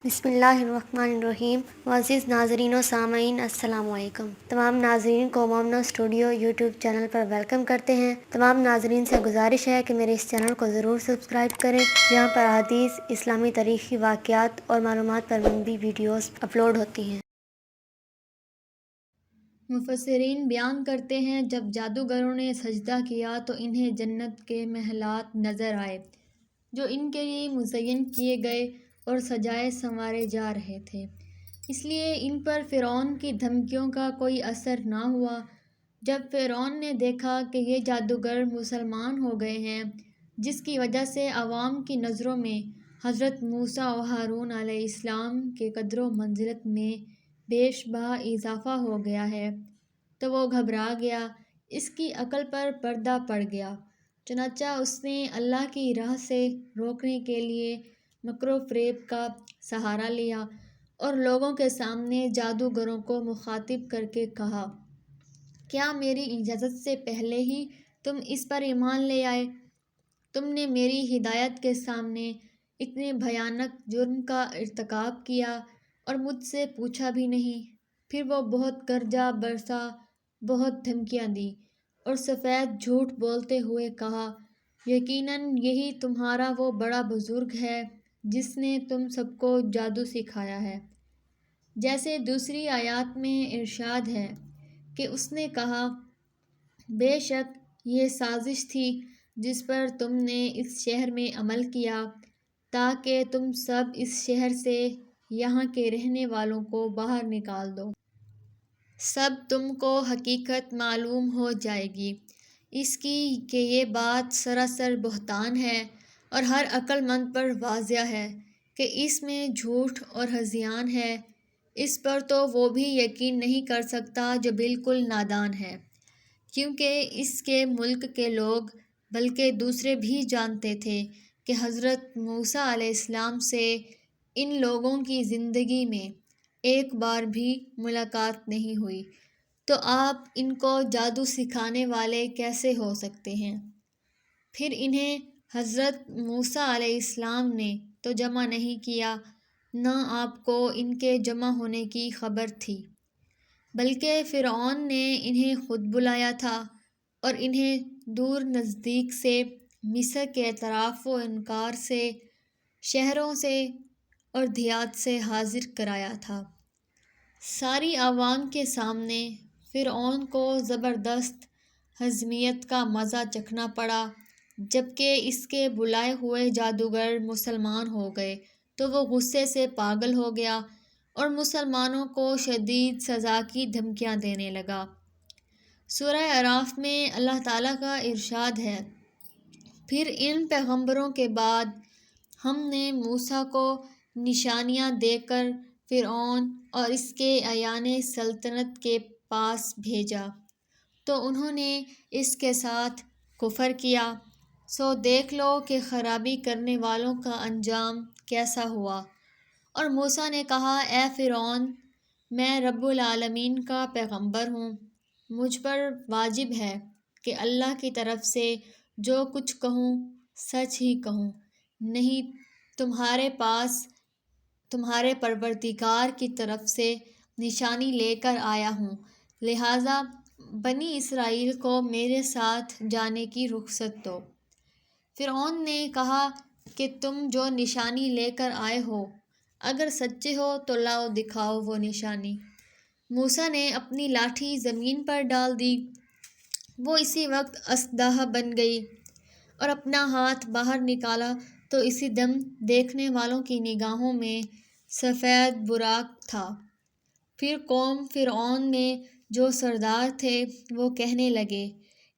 بسم اللہ الرحمن الرحیم۔ معزز ناظرین و سامعین، السلام علیکم۔ تمام ناظرین کو مومنو اسٹوڈیو یوٹیوب چینل پر ویلکم کرتے ہیں۔ تمام ناظرین سے گزارش ہے کہ میرے اس چینل کو ضرور سبسکرائب کریں، جہاں پر احادیث، اسلامی تاریخی واقعات اور معلومات پر مبنی ویڈیوز اپلوڈ ہوتی ہیں۔ مفسرین بیان کرتے ہیں، جب جادوگروں نے سجدہ کیا تو انہیں جنت کے محلات نظر آئے جو ان کے لیے مزین کیے گئے اور سجائے سنوارے جا رہے تھے، اس لیے ان پر فرعون کی دھمکیوں کا کوئی اثر نہ ہوا۔ جب فرعون نے دیکھا کہ یہ جادوگر مسلمان ہو گئے ہیں، جس کی وجہ سے عوام کی نظروں میں حضرت موسیٰ و ہارون علیہ السلام کے قدر و منزلت میں بیش بہا اضافہ ہو گیا ہے، تو وہ گھبرا گیا، اس کی عقل پر پردہ پڑ گیا۔ چنانچہ اس نے اللہ کی راہ سے روکنے کے لیے مکر و فریب کا سہارا لیا اور لوگوں کے سامنے جادوگروں کو مخاطب کر کے کہا، کیا میری اجازت سے پہلے ہی تم اس پر ایمان لے آئے؟ تم نے میری ہدایت کے سامنے اتنے بھیانک جرم کا ارتکاب کیا اور مجھ سے پوچھا بھی نہیں۔ پھر وہ بہت گرجا برسا، بہت دھمکیاں دیں اور سفید جھوٹ بولتے ہوئے کہا، یقیناً یہی تمہارا وہ بڑا بزرگ ہے جس نے تم سب کو جادو سکھایا ہے۔ جیسے دوسری آیات میں ارشاد ہے کہ اس نے کہا، بے شک یہ سازش تھی جس پر تم نے اس شہر میں عمل کیا تاکہ تم سب اس شہر سے یہاں کے رہنے والوں کو باہر نکال دو۔ سب تم کو حقیقت معلوم ہو جائے گی اس کی کہ یہ بات سراسر بہتان ہے، اور ہر عقل مند پر واضح ہے کہ اس میں جھوٹ اور ہذیان ہے۔ اس پر تو وہ بھی یقین نہیں کر سکتا جو بالکل نادان ہے، کیونکہ اس کے ملک کے لوگ بلکہ دوسرے بھی جانتے تھے کہ حضرت موسیٰ علیہ السلام سے ان لوگوں کی زندگی میں ایک بار بھی ملاقات نہیں ہوئی، تو آپ ان کو جادو سکھانے والے کیسے ہو سکتے ہیں؟ پھر انہیں حضرت موسیٰ علیہ السلام نے تو جمع نہیں کیا، نہ آپ کو ان کے جمع ہونے کی خبر تھی، بلکہ فرعون نے انہیں خود بلایا تھا اور انہیں دور نزدیک سے، مصر کے اطراف و انکار سے، شہروں سے اور دیہات سے حاضر کرایا تھا۔ ساری عوام کے سامنے فرعون کو زبردست ہضمیت کا مزہ چکھنا پڑا۔ جبکہ اس کے بلائے ہوئے جادوگر مسلمان ہو گئے تو وہ غصے سے پاگل ہو گیا اور مسلمانوں کو شدید سزا کی دھمکیاں دینے لگا۔ سورہ اعراف میں اللہ تعالیٰ کا ارشاد ہے، پھر ان پیغمبروں کے بعد ہم نے موسیٰ کو نشانیاں دے کر فرعون اور اس کے اعیان سلطنت کے پاس بھیجا، تو انہوں نے اس کے ساتھ کفر کیا، سو دیکھ لو کہ خرابی کرنے والوں کا انجام کیسا ہوا۔ اور موسیٰ نے کہا، اے فرعون، میں رب العالمین کا پیغمبر ہوں، مجھ پر واجب ہے کہ اللہ کی طرف سے جو کچھ کہوں سچ ہی کہوں، نہیں تمہارے پاس تمہارے پروردگار کی طرف سے نشانی لے کر آیا ہوں، لہٰذا بنی اسرائیل کو میرے ساتھ جانے کی رخصت دو۔ فرعون نے کہا کہ تم جو نشانی لے کر آئے ہو اگر سچے ہو تو لاؤ دکھاؤ وہ نشانی۔ موسیٰ نے اپنی لاٹھی زمین پر ڈال دی، وہ اسی وقت اژدہا بن گئی، اور اپنا ہاتھ باہر نکالا تو اسی دم دیکھنے والوں کی نگاہوں میں سفید براق تھا۔ پھر قوم فرعون میں جو سردار تھے وہ کہنے لگے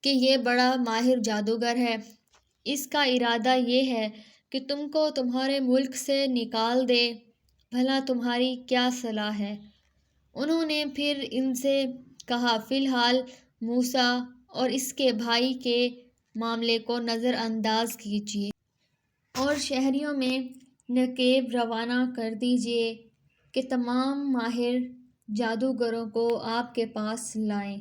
کہ یہ بڑا ماہر جادوگر ہے، اس کا ارادہ یہ ہے کہ تم کو تمہارے ملک سے نکال دے، بھلا تمہاری کیا صلاح ہے؟ انہوں نے پھر ان سے کہا، فی الحال موسیٰ اور اس کے بھائی کے معاملے کو نظر انداز کیجیے اور شہریوں میں نقیب روانہ کر دیجیے کہ تمام ماہر جادوگروں کو آپ کے پاس لائیں۔